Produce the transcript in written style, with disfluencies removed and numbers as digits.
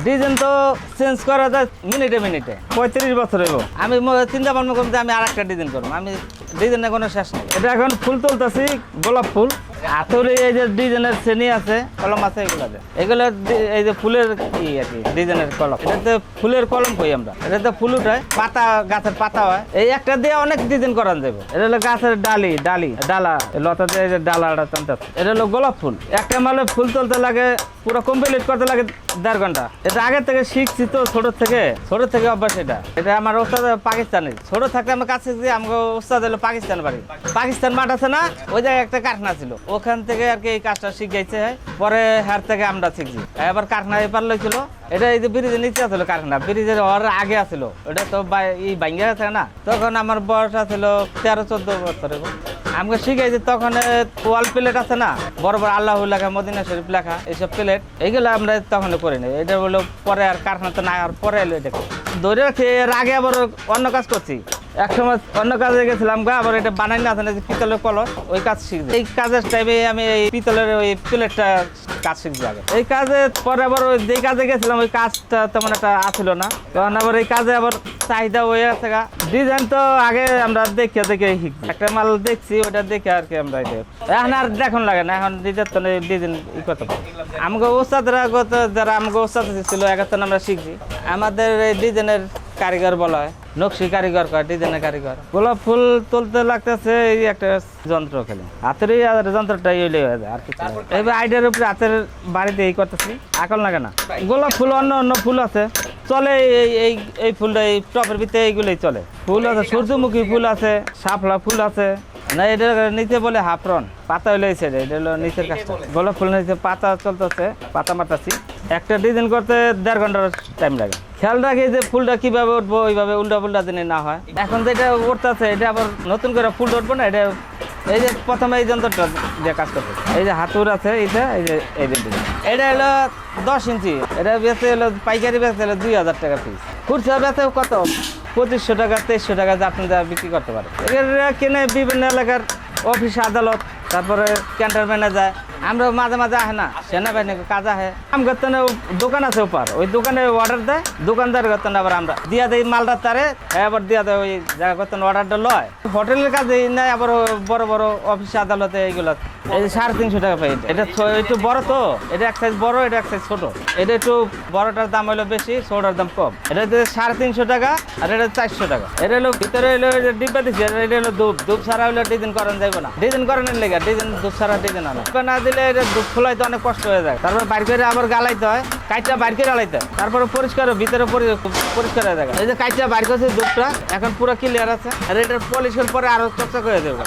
Design তো change করা যায় মিনিটে মিনিটে। 35 বছর হইব আমি চিন্তা ভাবনা করবো যে আমি আর একটা ডিজাইন করবো। আমি ডিজাইনের কোনো শেষ নেই। এটা এখন ফুল তুলতেছি, গোলাপ ফুল। হাতুড়ি এই যে ডিজাইনের শ্রেণী আছে, কলম আছে, এগুলো এই যে ফুলের কি আর কি ডিজাইনের কলম। এটাতে ফুলের কলম কই আমরা। এটাতে ফুল উঠায়, পাতা গাছের পাতা হয়। এই একটা দিয়ে অনেক ডিজাইন করান যাবে। এটা হলো গাছের ডালা লতাতে এই যে ডালাটা টানতেছে। এটা হলো গোলাপ ফুল। একটা মালে ফুল তুলতে লাগে, পুরো কমপ্লিট করতে লাগে 1.5 ঘন্টা। এটা আগে থেকে শিখছি তো, ছোট থেকে অভ্যাস। এটা আমার ওস্তাদ পাকিস্তানি। ছোট থাকতে আমার কাছে আমাকে ওস্তাদ হলো পাকিস্তান বাড়ি। পাকিস্তান মাঠ আছে না, ওই জায়গায় একটা কারখানা ছিল, ওখান থেকে আর কি এই কাজটা শিখাইছে। পরে হার থেকে আমরা শিখছি। এবার কারখানা এবার লইছিল। এটা এই যে ব্রিজের নিচে আছিল কারখানা, ব্রিজের আগে আছিল। ওটা তো এই ভাঙ্গা আছে না, তখন আমার বয়স আছিল 13-14 বছরের। আমাকে শিখাইছে তখন ওয়াল প্লেট আছে না, বড় বড় আল্লাহ লেখা, মদিনা শরীফ লেখা, এইসব প্লেট এইগুলো আমরা তখন করি না। এটা হলো পরে আর কারখানাতে না আর পরে এলো। এটা ধরে রাখছি। এর আগে আবার অন্য কাজ করছি। এক সময় অন্য কাজে গেছিলাম, আবার এটা বানাই না আছে পিতলের কলস, ওই কাজ শিখছি। এই কাজের টাইমে আমি এই পিতলের ওই প্লেটটা কাজ শিখছি আগে। এই কাজে পরে আবার ওই যে কাজে গেছিলাম ওই কাজটা তেমন একটা আসছিল না, তখন আবার এই কাজে আবার চাহিদা হয়ে আছে। ডিজাইন তো আগে আমরা দেখে শিখছি। একটা মাল দেখছি, ওটা দেখে আর কি আমরা এখন আর দেখুন লাগে না। এখন ডিজাইন তো ডিজাইন ই করতে পারি। আমাকে ওস্তাদরা যারা আমাকে ওস্তাদ ছিল একাত্তর আমরা শিখছি। আমাদের এই ডিজাইনের কারিগর বলা হয়, নকশি কারিগর কয়, ডিজাইনের কারিগর। গোলাপ ফুল তুলতে লাগতেছে এই একটা যন্ত্র খেলে, হাতের এই যন্ত্রটাই হইলে হয়ে যায় আর কিছু। এবার আইডিয়ার উপরে হাতের বাড়িতে এই করতেছি, আকল লাগে না। গোলাপ ফুল অন্য ফুল আছে চলে, এই ফুলটা এই টপের ভিতরে এইগুলোই চলে। ফুল আছে, সূর্যমুখী ফুল আছে, শাপলা ফুল আছে না। এটা নিচে বলে হাফরন, পাতা হইলে এই সাইডে, এটা হলো নিচের কাজটা। গোলাপ ফুল নিচে পাতা চলতেছে, পাতা মারতাছি। একটা ডিজাইন করতে 1.5 ঘন্টার টাইম লাগে। খেয়াল রাখি যে ফুলটা কিভাবে উঠবো, ওইভাবে উল্টা পুল্টা দিনে না হয়। এখন যেটা উঠতেছে এটা আবার নতুন করে ফুলটা উঠবো না। এটা এই যে প্রথমে এই যন্ত্রটা যে কাজ করতে, এই যে হাতুর আছে, এইটা এই যে এটা হলো 10 ইঞ্চি। এটা বেচে হলো পাইকারি বেচে হলো 2000 টাকা পিস। খুচরা বেচে কত 2500 টাকা 2300 টাকা আপনি যা বিক্রি করতে পারেন। এটা কিনে বিভিন্ন এলাকার অফিস আদালত, তারপরে ক্যান্টার ম্যানেজার। আমরা মাঝে মাঝে আহে না, সেনাবাহিনী কাজ আহে। আমার দোকান আছে ওপার, ওই দোকানে অর্ডার দেয় দোকানদার করতেন, আবার আমরা দিয়া দেয় মালটা তারে, আবার দিয়া দেয় ওই জায়গা করতেন অর্ডারটা লয়। হোটেলের কাজে নেয়, আবার বড় বড় অফিস আদালতে এইগুলো। এই 350 টাকা পাই। এটা একটু বড় তো, এটা এক সাইজ বড়, এটা এক সাইজ ছোট। এটা একটু বড়টার দাম হলো বেশি, ছোটটার দাম কম। এটা 350 টাকা আর এটা 400 টাকা। এটা হলো ভিতরে হলো ডিব্বা দিচ্ছি। এটা হলো ধূপ ছাড়া হলো ডিজাইন করানো যাবে না। ডিজাইন করানোর লেগে ডিজাইন ধূপ ছাড়া ডিজাইন আনা না দিলে এটা ধূপ খোলাইতে অনেক কষ্ট হয়ে যায়। তারপর বাইর করে আবার গালাইতে হয়, কাইটা বাইর করে গালাইতে হয়, তারপরে পরিষ্কার ভিতরে পরিষ্কার হয়ে যায়। এই যে কাইটা বাইর করছে ধূপটা এখন পুরো ক্লিয়ার আছে। আর এটা পলিশ করে পরে আরো চকচক হয়ে যাবে।